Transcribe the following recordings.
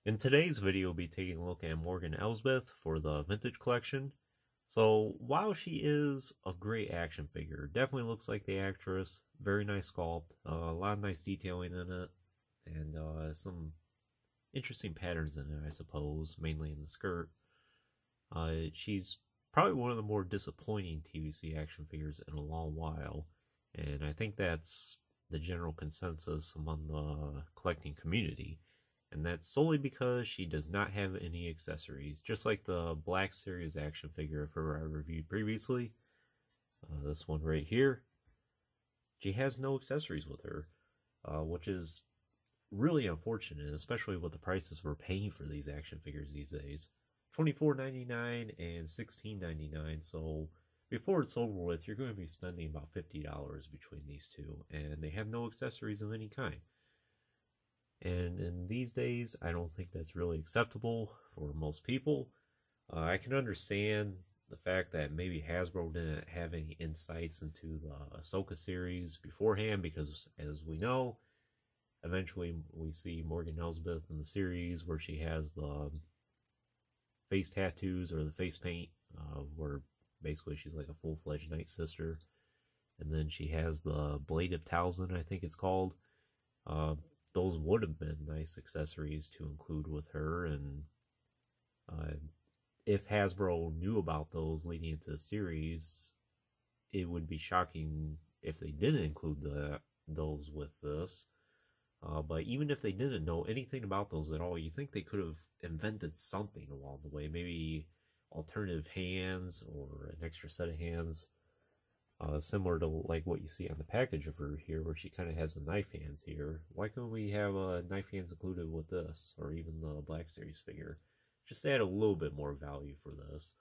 In today's video, we'll be taking a look at Morgan Elsbeth for the vintage collection. So while she is a great action figure, definitely looks like the actress, very nice sculpt, a lot of nice detailing in it, and some interesting patterns in it, I suppose, mainly in the skirt. She's probably one of the more disappointing TVC action figures in a long while, and I think that's the general consensus among the collecting community. And that's solely because she does not have any accessories. Just like the Black Series action figure of her I reviewed previously. This one right here. She has no accessories with her. Which is really unfortunate, especially with the prices we're paying for these action figures these days. $24.99 and $16.99. So before it's over with, you're going to be spending about $50 between these two. And they have no accessories of any kind. And in these days, I don't think that's really acceptable for most people. I can understand the fact that maybe Hasbro didn't have any insights into the Ahsoka series beforehand, because as we know, eventually we see Morgan Elsbeth in the series where she has the face tattoos or the face paint, where basically she's like a full-fledged Night Sister. And then she has the Blade of Talzin, I think it's called. Those would have been nice accessories to include with her, and if Hasbro knew about those leading into the series, it would be shocking if they didn't include those with this. But even if they didn't know anything about those at all, you think they could have invented something along the way, maybe alternative hands or an extra set of hands. Similar to like what you see on the package of her here, where she kind of has the knife hands here. Why couldn't we have knife hands included with this, or even the Black Series figure? Just add a little bit more value for this.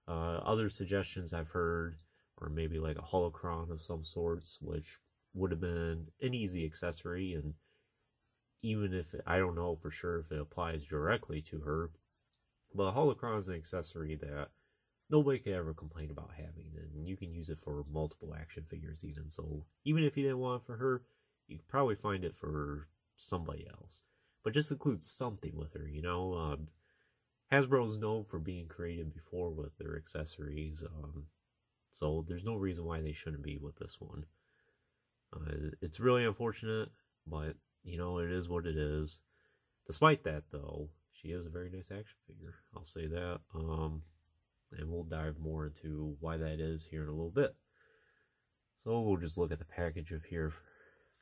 Other suggestions I've heard, or maybe like a holocron of some sorts, which would have been an easy accessory, and even if I don't know for sure if it applies directly to her, but a holocron is an accessory that nobody could ever complain about having, and you can use it for multiple action figures even. So even if you didn't want it for her, you could probably find it for somebody else. But just include something with her, you know. Hasbro's known for being creative before with their accessories, so there's no reason why they shouldn't be with this one. It's really unfortunate, but you know, it is what it is. Despite that, though, she is a very nice action figure. I'll say that. And we'll dive more into why that is here in a little bit. So we'll just look at the package of here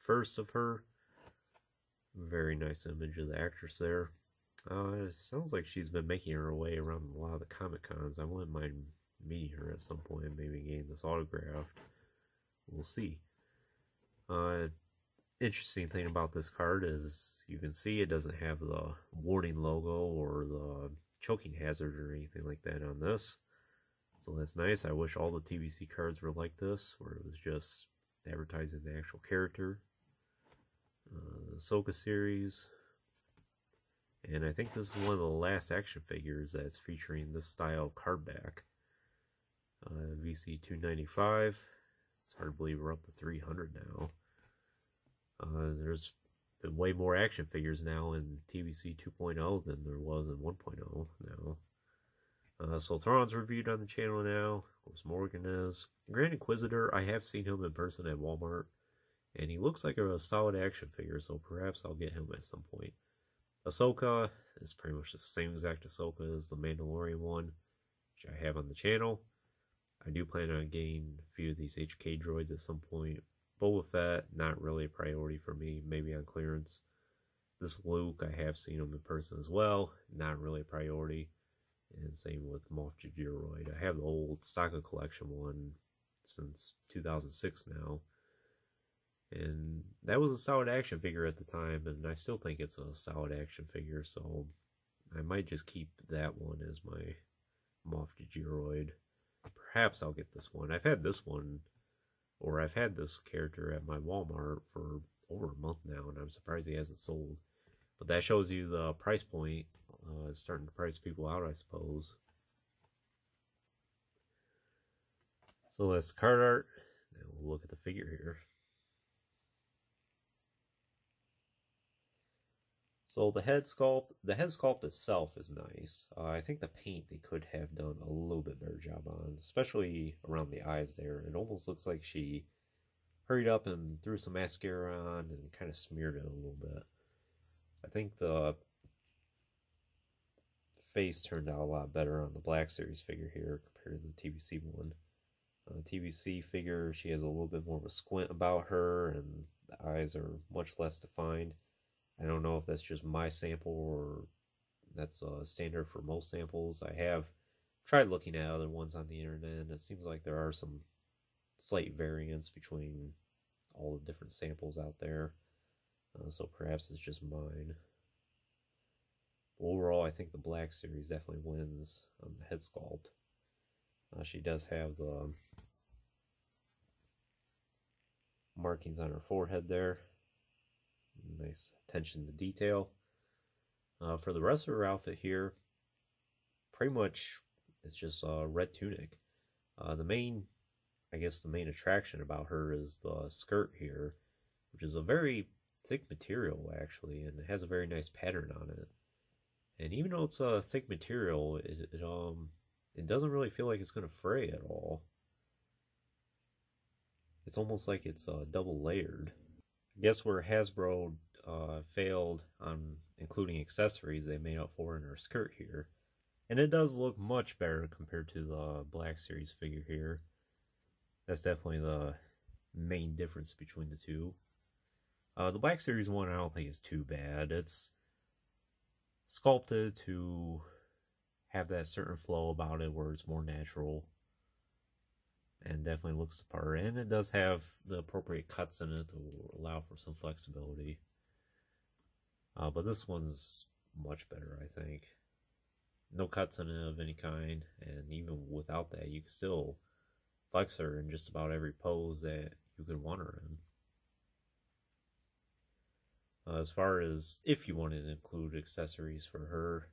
first of her. Very nice image of the actress there. It sounds like she's been making her way around a lot of the Comic Cons. I wouldn't mind meeting her at some point and maybe getting this autographed. We'll see. Interesting thing about this card is you can see it doesn't have the warning logo or the choking hazard or anything like that on this. So that's nice. I wish all the TVC cards were like this, where it was just advertising the actual character. The Ahsoka series. And I think this is one of the last action figures that's featuring this style of card back. VC 295. It's hard to believe we're up to 300 now. There's been way more action figures now in TVC 2.0 than there was in 1.0 now. So Thrawn's reviewed on the channel now. Of course, Morgan is. Grand Inquisitor, I have seen him in person at Walmart, and he looks like a solid action figure, so perhaps I'll get him at some point. Ahsoka is pretty much the same exact Ahsoka as the Mandalorian one, which I have on the channel. I do plan on getting a few of these HK droids at some point. Boba Fett, not really a priority for me, maybe on clearance. This Luke, I have seen him in person as well, not really a priority. And same with Moff Gideroid. I have the old Sokka collection one since 2006 now. And that was a solid action figure at the time, and I still think it's a solid action figure, so I might just keep that one as my Moff Gideroid. Perhaps I'll get this one. I've had this one, or I've had this character at my Walmart for over a month now, and I'm surprised he hasn't sold. But that shows you the price point. It's starting to price people out, I suppose. So that's card art. Now we'll look at the figure here. So the head sculpt itself is nice. I think the paint they could have done a little bit better job on, especially around the eyes there. It almost looks like she hurried up and threw some mascara on and kind of smeared it a little bit. I think the face turned out a lot better on the Black Series figure here compared to the TVC one. TVC figure, she has a little bit more of a squint about her, and the eyes are much less defined. I don't know if that's just my sample or that's standard for most samples. I have tried looking at other ones on the internet, and it seems like there are some slight variants between all the different samples out there. So perhaps it's just mine. Overall, I think the Black Series definitely wins on the head sculpt. She does have the markings on her forehead there. Nice attention to detail. For the rest of her outfit here, pretty much it's just a red tunic. The main attraction about her is the skirt here, which is a very thick material actually, and it has a very nice pattern on it. And even though it's a thick material, it doesn't really feel like it's going to fray at all. It's almost like it's double layered. I guess where Hasbro failed on including accessories, they made up for in her skirt here. And it does look much better compared to the Black Series figure here. That's definitely the main difference between the two. The Black Series one I don't think is too bad. It's sculpted to have that certain flow about it where it's more natural and definitely looks the part, and it does have the appropriate cuts in it to allow for some flexibility. But this one's much better, I think. No cuts in it of any kind, and even without that, you can still flex her in just about every pose that you could want her in. As far as if you wanted to include accessories for her,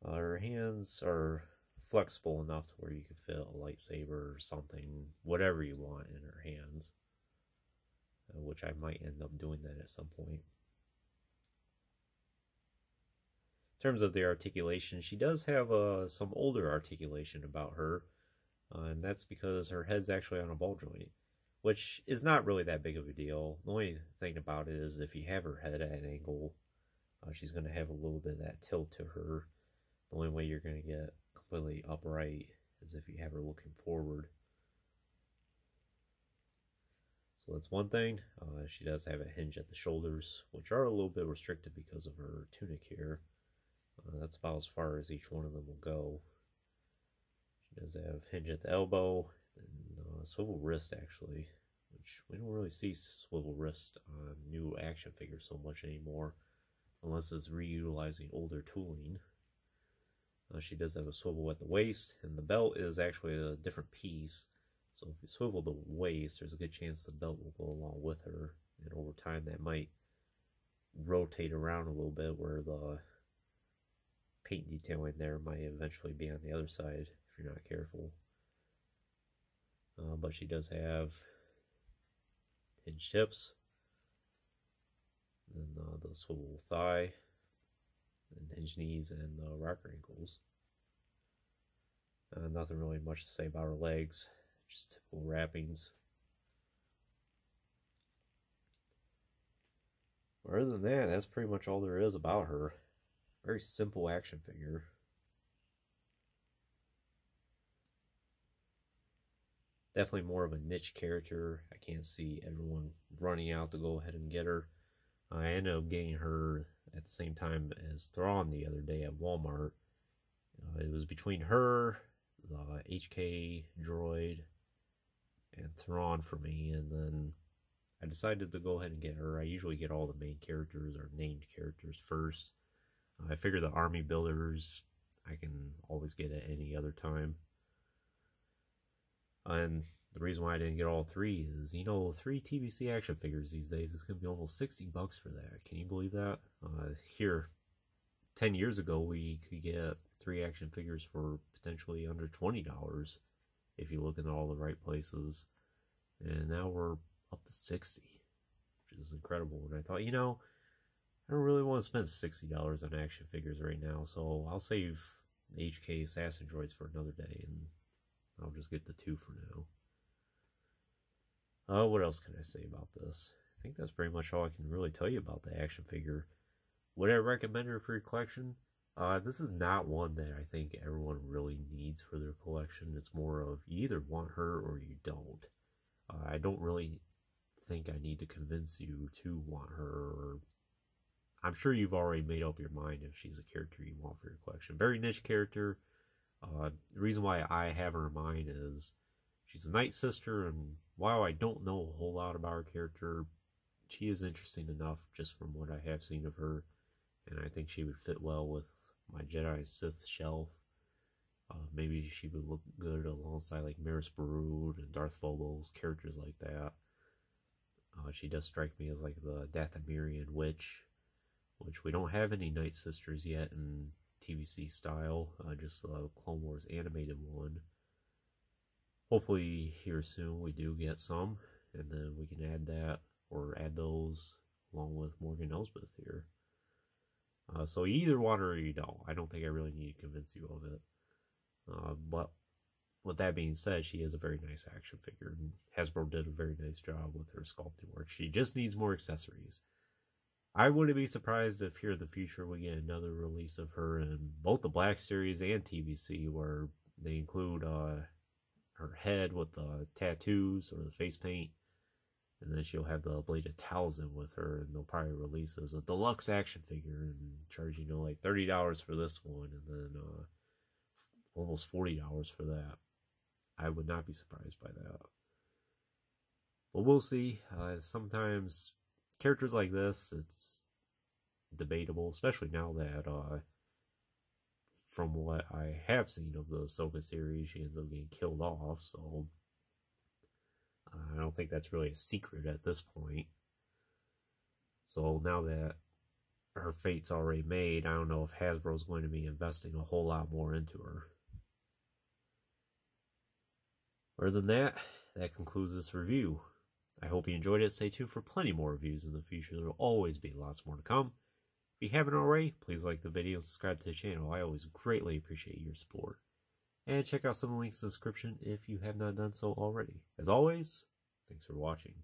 her hands are flexible enough to where you could fit a lightsaber or something, whatever you want in her hands, which I might end up doing that at some point. In terms of the articulation, she does have some older articulation about her, and that's because her head's actually on a ball joint, which is not really that big of a deal. The only thing about it is if you have her head at an angle, she's going to have a little bit of that tilt to her. The only way you're going to get completely upright is if you have her looking forward. So that's one thing. She does have a hinge at the shoulders, which are a little bit restricted because of her tunic here. That's about as far as each one of them will go. She does have hinge at the elbow and swivel wrist actually, which we don't really see swivel wrist on new action figures so much anymore, unless it's reutilizing older tooling. She does have a swivel at the waist, and the belt is actually a different piece. So if you swivel the waist, there's a good chance the belt will go along with her, and over time that might rotate around a little bit where the paint detailing there might eventually be on the other side if you're not careful. But she does have hinge hips, and the swivel thigh, and hinge knees, and rocker ankles. Nothing really much to say about her legs, just typical wrappings. Other than that, that's pretty much all there is about her. Very simple action figure. Definitely more of a niche character. I can't see everyone running out to go ahead and get her. I ended up getting her at the same time as Thrawn the other day at Walmart. It was between her, the HK droid, and Thrawn for me, and then I decided to go ahead and get her. I usually get all the main characters or named characters first. I figure the army builders I can always get at any other time. And the reason why I didn't get all three is, 3 TVC action figures these days is going to be almost $60 for that. Can you believe that? Here, 10 years ago, we could get 3 action figures for potentially under $20 if you look in all the right places. And now we're up to 60, which is incredible. And I thought, I don't really want to spend $60 on action figures right now, so I'll save the HK Assassin droids for another day, and I'll just get the 2 for now. What else can I say about this? I think that's pretty much all I can really tell you about the action figure. Would I recommend her for your collection? This is not one that I think everyone really needs for their collection. It's more of you either want her or you don't. I don't really think I need to convince you to want her, or I'm sure you've already made up your mind if she's a character you want for your collection. Very niche character. The reason why I have her in mind is she's a Night Sister, and while I don't know a whole lot about her character, she is interesting enough just from what I have seen of her, and I think she would fit well with my Jedi Sith shelf. Maybe she would look good alongside like Maris Brood and Darth Phobos, characters like that. She does strike me as like the Dathomirian witch, which we don't have any Night Sisters yet in TVC style, just the Clone Wars animated one. Hopefully here soon we do get some, and then we can add that, or add those along with Morgan Elsbeth here. So you either want her or you don't. I don't think I really need to convince you of it. But with that being said, she is a very nice action figure, and Hasbro did a very nice job with her sculpting work. She just needs more accessories. I wouldn't be surprised if here in the future we get another release of her in both the Black Series and TVC, where they include her head with the tattoos or the face paint, and then she'll have the bladed talisman with her, and they'll probably release as a deluxe action figure and charge, you know, like $30 for this one, and then almost $40 for that. I would not be surprised by that. But we'll see. Sometimes characters like this, it's debatable, especially now that from what I have seen of the Ahsoka series, she ends up getting killed off, so I don't think that's really a secret at this point. So now that her fate's already made, I don't know if Hasbro's going to be investing a whole lot more into her. Other than that, that concludes this review. I hope you enjoyed it. Stay tuned for plenty more reviews in the future. There will always be lots more to come. If you haven't already, please like the video and subscribe to the channel. I always greatly appreciate your support. And check out some of the links in the description if you have not done so already. As always, thanks for watching.